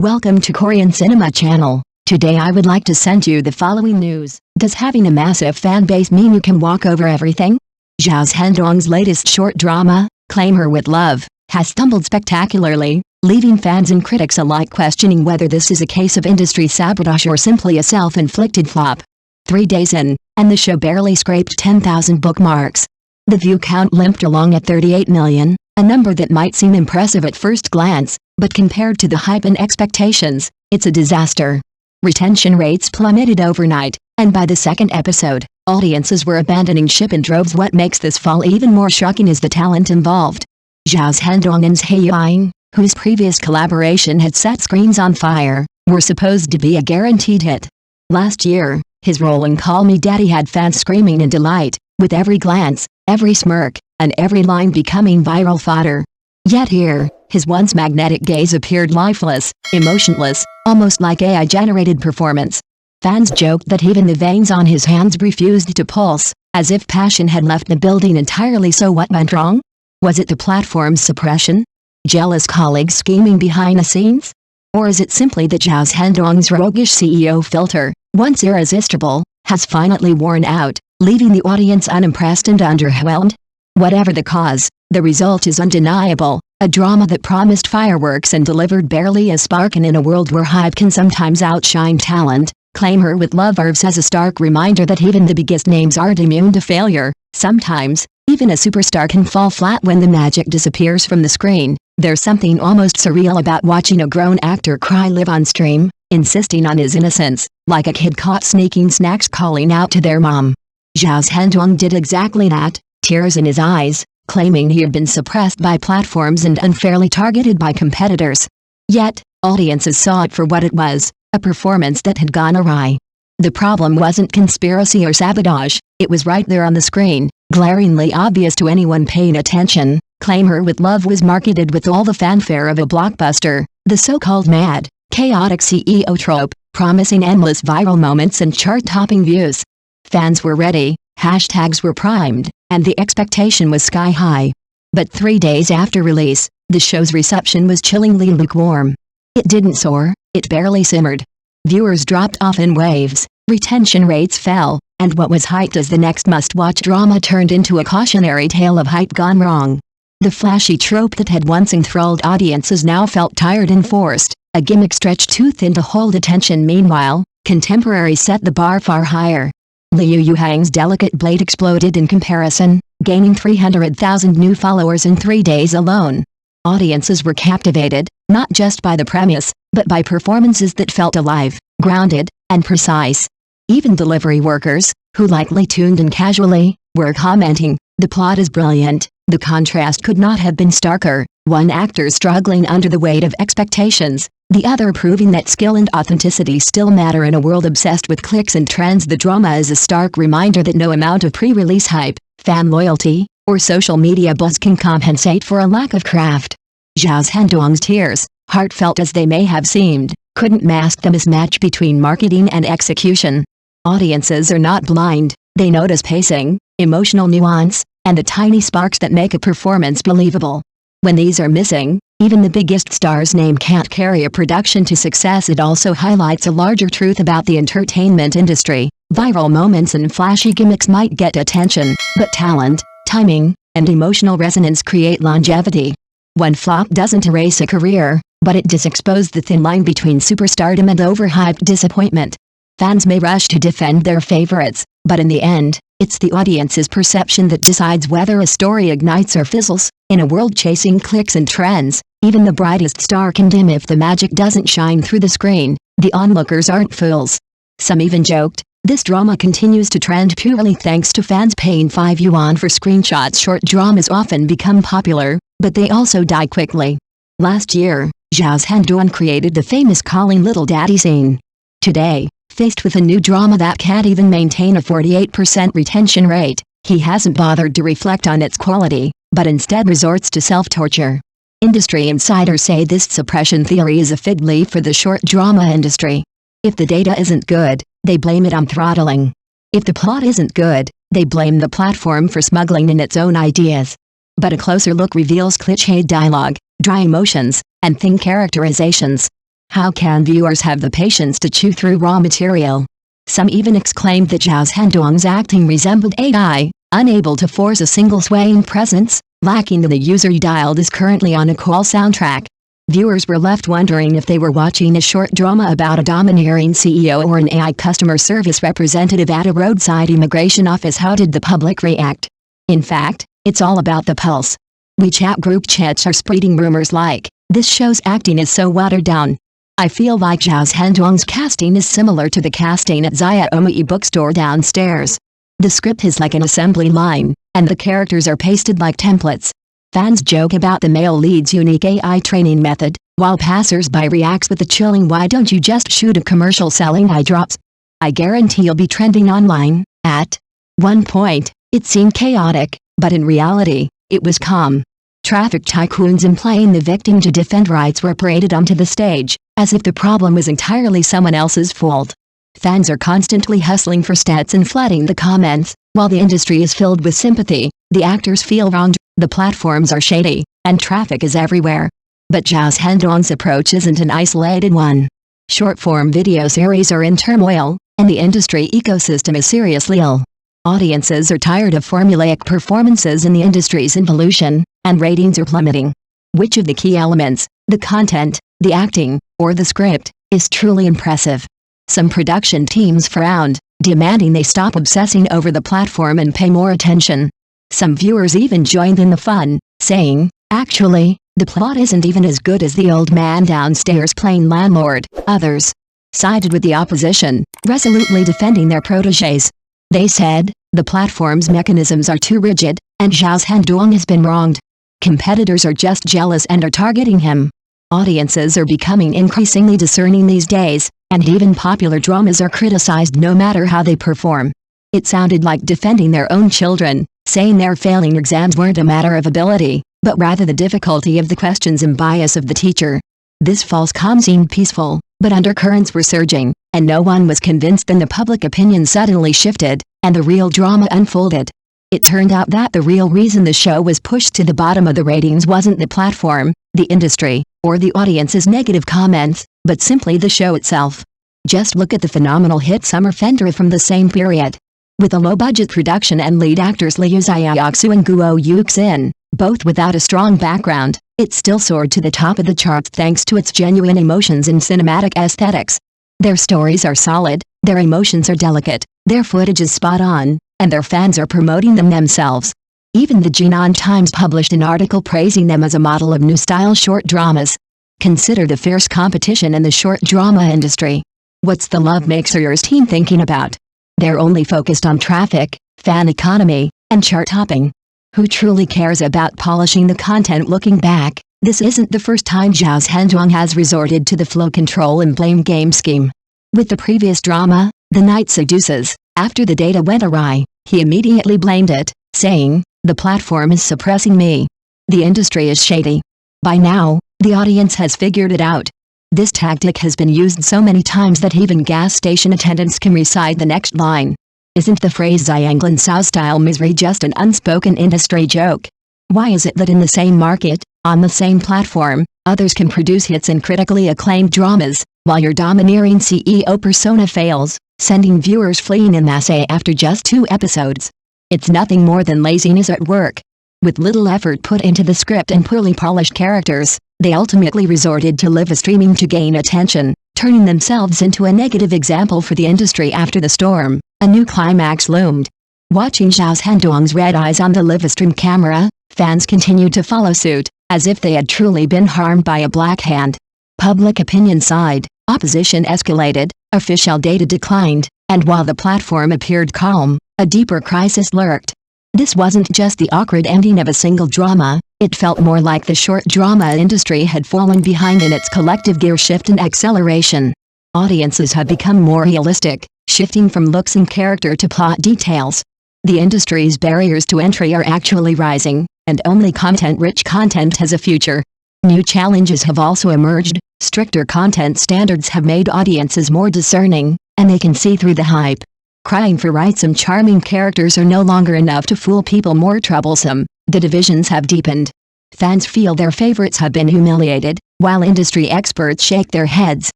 Welcome to Korean Cinema Channel. Today I would like to send you the following news. Does having a massive fan base mean you can walk over everything? Zhao Zhendong's latest short drama, Claim Her With Love, has stumbled spectacularly, leaving fans and critics alike questioning whether this is a case of industry sabotage or simply a self-inflicted flop. 3 days in, and the show barely scraped 10,000 bookmarks. The view count limped along at 38 million, a number that might seem impressive at first glance, but compared to the hype and expectations, it's a disaster. Retention rates plummeted overnight, and by the second episode, audiences were abandoning ship in droves. What makes this fall even more shocking is the talent involved. Zhao Zhendong and Zhai Yiying, whose previous collaboration had set screens on fire, were supposed to be a guaranteed hit. Last year, his role in Call Me Daddy had fans screaming in delight, with every glance, every smirk, and every line becoming viral fodder. Yet here, his once magnetic gaze appeared lifeless, emotionless, almost like AI-generated performance. Fans joked that even the veins on his hands refused to pulse, as if passion had left the building entirely. So what went wrong? Was it the platform's suppression? Jealous colleagues scheming behind the scenes? Or is it simply that Zhao Zhendong's roguish CEO filter, once irresistible, has finally worn out, leaving the audience unimpressed and underwhelmed? Whatever the cause, the result is undeniable, a drama that promised fireworks and delivered barely a spark. And in a world where hype can sometimes outshine talent, Claim Her With Love serves as a stark reminder that even the biggest names aren't immune to failure. Sometimes, even a superstar can fall flat when the magic disappears from the screen. There's something almost surreal about watching a grown actor cry live on stream, insisting on his innocence, like a kid caught sneaking snacks calling out to their mom. Zhao Zhendong did exactly that, tears in his eyes, claiming he had been suppressed by platforms and unfairly targeted by competitors. Yet, audiences saw it for what it was, a performance that had gone awry. The problem wasn't conspiracy or sabotage, it was right there on the screen, glaringly obvious to anyone paying attention. Claim Her With Love was marketed with all the fanfare of a blockbuster, the so-called mad, chaotic CEO trope, promising endless viral moments and chart-topping views. Fans were ready, hashtags were primed, and the expectation was sky high. But 3 days after release, the show's reception was chillingly lukewarm. It didn't soar, it barely simmered. Viewers dropped off in waves, retention rates fell, and what was hyped as the next must-watch drama turned into a cautionary tale of hype gone wrong. The flashy trope that had once enthralled audiences now felt tired and forced, a gimmick stretched too thin to hold attention. Meanwhile, contemporaries set the bar far higher. Liu Hang's delicate blade exploded in comparison, gaining 300,000 new followers in 3 days alone. Audiences were captivated, not just by the premise, but by performances that felt alive, grounded, and precise. Even delivery workers, who likely tuned in casually, were commenting, "The plot is brilliant." The contrast could not have been starker, one actor struggling under the weight of expectations, the other proving that skill and authenticity still matter in a world obsessed with clicks and trends. The drama is a stark reminder that no amount of pre-release hype, fan loyalty, or social media buzz can compensate for a lack of craft. Zhao Zhendong's tears, heartfelt as they may have seemed, couldn't mask the mismatch between marketing and execution. Audiences are not blind, they notice pacing, emotional nuance, and the tiny sparks that make a performance believable. When these are missing, even the biggest star's name can't carry a production to success. It also highlights a larger truth about the entertainment industry. Viral moments and flashy gimmicks might get attention, but talent, timing, and emotional resonance create longevity. One flop doesn't erase a career, but it does expose the thin line between superstardom and overhyped disappointment. Fans may rush to defend their favorites, but in the end, it's the audience's perception that decides whether a story ignites or fizzles. In a world chasing clicks and trends, even the brightest star can dim if the magic doesn't shine through the screen. The onlookers aren't fools. Some even joked, this drama continues to trend purely thanks to fans paying 5 yuan for screenshots. Short dramas often become popular, but they also die quickly. Last year, Zhao Zhendong created the famous Calling Little Daddy scene. Today, faced with a new drama that can't even maintain a 48% retention rate, he hasn't bothered to reflect on its quality, but instead resorts to self-torture. Industry insiders say this suppression theory is a fig leaf for the short drama industry. If the data isn't good, they blame it on throttling. If the plot isn't good, they blame the platform for smuggling in its own ideas. But a closer look reveals cliched dialogue, dry emotions, and thin characterizations. How can viewers have the patience to chew through raw material? Some even exclaimed that Zhao Zhendong's acting resembled AI, unable to force a single swaying presence, lacking the user dialed is currently on a call soundtrack. Viewers were left wondering if they were watching a short drama about a domineering CEO or an AI customer service representative at a roadside immigration office. How did the public react? In fact, it's all about the pulse. WeChat group chats are spreading rumors like, "This show's acting is so watered down. I feel like Zhao Zhendong's casting is similar to the casting at Zhai Yiying bookstore downstairs. The script is like an assembly line, and the characters are pasted like templates." Fans joke about the male lead's unique AI training method, while passers-by reacts with the chilling "Why don't you just shoot a commercial selling eye drops? I guarantee you'll be trending online." At one point, it seemed chaotic, but in reality, it was calm. Traffic tycoons implying the victim to defend rights were paraded onto the stage, as if the problem was entirely someone else's fault. Fans are constantly hustling for stats and flooding the comments, while the industry is filled with sympathy. The actors feel wronged, the platforms are shady, and traffic is everywhere. But Zhao Zhendong's approach isn't an isolated one. Short-form video series are in turmoil, and the industry ecosystem is seriously ill. Audiences are tired of formulaic performances in the industry's involution, and ratings are plummeting. Which of the key elements, the content, the acting, or the script, is truly impressive? Some production teams frowned, demanding they stop obsessing over the platform and pay more attention. Some viewers even joined in the fun, saying, "Actually, the plot isn't even as good as the old man downstairs playing landlord." Others sided with the opposition, resolutely defending their protégés. They said, the platform's mechanisms are too rigid, and Zhao Zhendong has been wronged. Competitors are just jealous and are targeting him. Audiences are becoming increasingly discerning these days, and even popular dramas are criticized no matter how they perform. It sounded like defending their own children, saying their failing exams weren't a matter of ability, but rather the difficulty of the questions and bias of the teacher. This false calm seemed peaceful, but undercurrents were surging, and no one was convinced. Then the public opinion suddenly shifted, and the real drama unfolded. It turned out that the real reason the show was pushed to the bottom of the ratings wasn't the platform, the industry, or the audience's negative comments, but simply the show itself. Just look at the phenomenal hit Summer Fendera from the same period. With a low-budget production and lead actors Liu Xiaoxu and Guo Yuxin, both without a strong background, it still soared to the top of the charts thanks to its genuine emotions and cinematic aesthetics. Their stories are solid, their emotions are delicate, their footage is spot on, and their fans are promoting them themselves. Even the Jinan Times published an article praising them as a model of new-style short dramas. Consider the fierce competition in the short drama industry. What's the Love Makes Yours team thinking about? They're only focused on traffic, fan economy, and chart topping. Who truly cares about polishing the content? Looking back, this isn't the first time Zhao Zhendong has resorted to the flow control and blame game scheme. With the previous drama, The Night Seduces, after the data went awry, he immediately blamed it, saying, "The platform is suppressing me. The industry is shady." By now, the audience has figured it out. This tactic has been used so many times that even gas station attendants can recite the next line. Isn't the phrase "Ziyanglan Sao style misery" just an unspoken industry joke? Why is it that in the same market, on the same platform, others can produce hits and critically acclaimed dramas, while your domineering CEO persona fails, sending viewers fleeing en masse after just 2 episodes? It's nothing more than laziness at work. With little effort put into the script and poorly polished characters, they ultimately resorted to live streaming to gain attention, turning themselves into a negative example for the industry. After the storm, a new climax loomed. Watching Zhao Zhendong's red eyes on the live-stream camera, fans continued to follow suit, as if they had truly been harmed by a black hand. Public opinion sighed, opposition escalated, official data declined, and while the platform appeared calm, a deeper crisis lurked. This wasn't just the awkward ending of a single drama, it felt more like the short drama industry had fallen behind in its collective gear shift and acceleration. Audiences have become more realistic, shifting from looks and character to plot details. The industry's barriers to entry are actually rising, and only content-rich content has a future. New challenges have also emerged. Stricter content standards have made audiences more discerning, and they can see through the hype. Crying for rights and charming characters are no longer enough to fool people. More troublesome, the divisions have deepened. Fans feel their favorites have been humiliated, while industry experts shake their heads,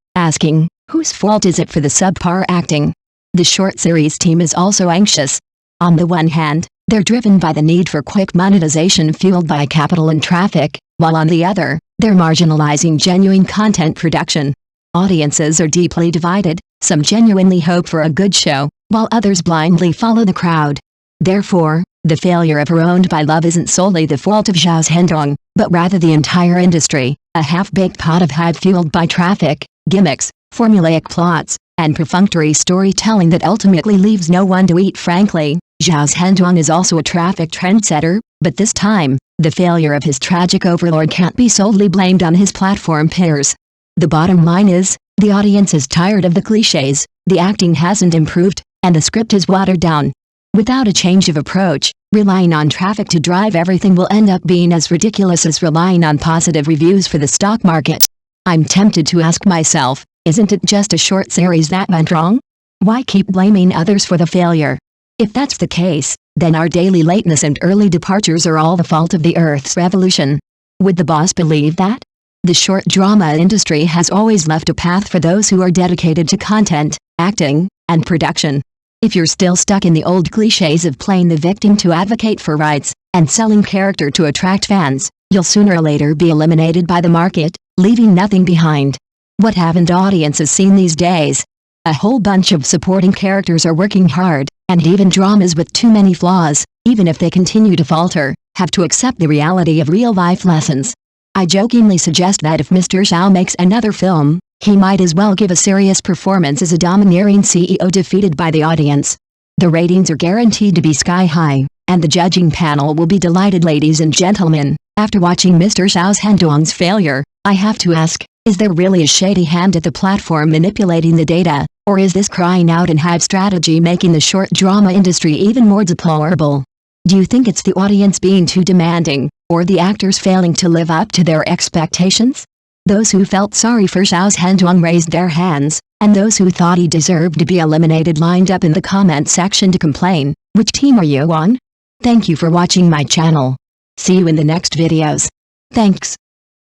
asking, whose fault is it for the subpar acting? The short series team is also anxious. On the one hand, they're driven by the need for quick monetization fueled by capital and traffic, while on the other, they're marginalizing genuine content production. Audiences are deeply divided, some genuinely hope for a good show, while others blindly follow the crowd. Therefore, the failure of Her Owned by Love isn't solely the fault of Zhao Zhendong, but rather the entire industry, a half-baked pot of hype fueled by traffic, gimmicks, formulaic plots, and perfunctory storytelling that ultimately leaves no one to eat. Frankly, Zhao Zhendong is also a traffic trendsetter, but this time, the failure of his tragic overlord can't be solely blamed on his platform peers. The bottom line is, the audience is tired of the cliches, the acting hasn't improved, and the script is watered down. Without a change of approach, relying on traffic to drive everything will end up being as ridiculous as relying on positive reviews for the stock market. I'm tempted to ask myself, isn't it just a short series that went wrong? Why keep blaming others for the failure? If that's the case, then our daily lateness and early departures are all the fault of the Earth's revolution. Would the boss believe that? The short drama industry has always left a path for those who are dedicated to content, acting, and production. If you're still stuck in the old cliches of playing the victim to advocate for rights, and selling character to attract fans, you'll sooner or later be eliminated by the market, leaving nothing behind. What haven't audiences seen these days? A whole bunch of supporting characters are working hard, and even dramas with too many flaws, even if they continue to falter, have to accept the reality of real-life lessons. I jokingly suggest that if Mr. Zhao makes another film, he might as well give a serious performance as a domineering CEO defeated by the audience. The ratings are guaranteed to be sky high, and the judging panel will be delighted. Ladies and gentlemen, after watching Mr. Zhao Zhendong's failure, I have to ask, is there really a shady hand at the platform manipulating the data, or is this crying out and hype strategy making the short drama industry even more deplorable? Do you think it's the audience being too demanding, or the actors failing to live up to their expectations? Those who felt sorry for Zhao Zhendong raised their hands, and those who thought he deserved to be eliminated lined up in the comment section to complain. Which team are you on? Thank you for watching my channel. See you in the next videos. Thanks.